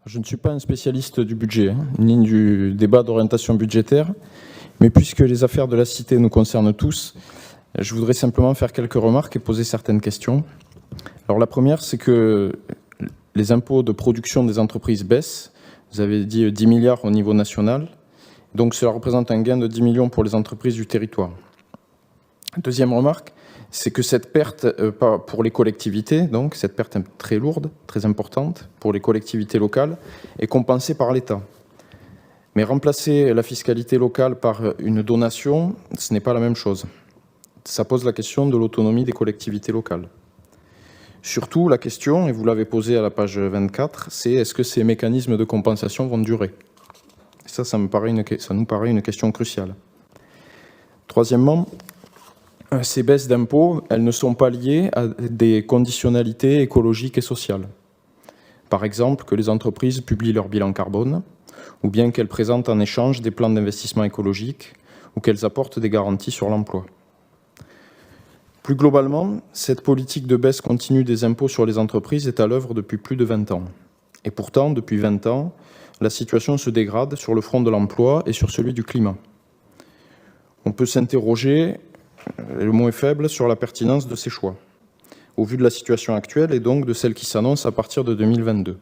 Je ne suis pas un spécialiste du budget, ni du débat d'orientation budgétaire, mais puisque les affaires de la cité nous concernent tous, je voudrais simplement faire quelques remarques et poser certaines questions. Alors la première, c'est que les impôts de production des entreprises baissent. Vous avez dit 10 milliards au niveau national, donc cela représente un gain de 10 millions pour les entreprises du territoire. Deuxième remarque, c'est que cette perte pour les collectivités, donc cette perte très lourde, très importante pour les collectivités locales, est compensée par l'État. Mais remplacer la fiscalité locale par une donation, ce n'est pas la même chose. Ça pose la question de l'autonomie des collectivités locales. Surtout, la question, et vous l'avez posée à la page 24, c'est est-ce que ces mécanismes de compensation vont durer? Ça nous paraît une question cruciale. Troisièmement, ces baisses d'impôts, elles ne sont pas liées à des conditionnalités écologiques et sociales. Par exemple, que les entreprises publient leur bilan carbone, ou bien qu'elles présentent en échange des plans d'investissement écologique, ou qu'elles apportent des garanties sur l'emploi. Plus globalement, cette politique de baisse continue des impôts sur les entreprises est à l'œuvre depuis plus de 20 ans. Et pourtant, depuis 20 ans, la situation se dégrade sur le front de l'emploi et sur celui du climat. On peut s'interroger, le mot est faible, sur la pertinence de ces choix, au vu de la situation actuelle et donc de celle qui s'annonce à partir de 2022.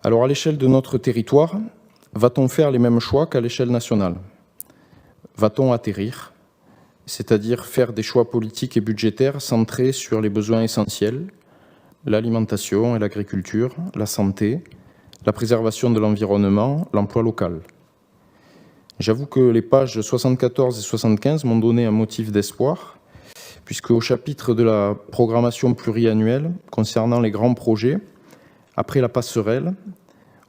Alors, à l'échelle de notre territoire, va-t-on faire les mêmes choix qu'à l'échelle nationale? Va-t-on atterrir, c'est-à-dire faire des choix politiques et budgétaires centrés sur les besoins essentiels, l'alimentation et l'agriculture, la santé, la préservation de l'environnement, l'emploi local? J'avoue que les pages 74 et 75 m'ont donné un motif d'espoir, puisque au chapitre de la programmation pluriannuelle concernant les grands projets, après la passerelle,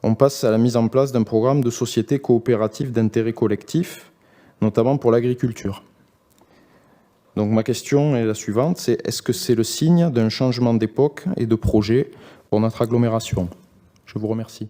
on passe à la mise en place d'un programme de société coopérative d'intérêt collectif, notamment pour l'agriculture. Donc ma question est la suivante, c'est est-ce que c'est le signe d'un changement d'époque et de projet pour notre agglomération? Je vous remercie.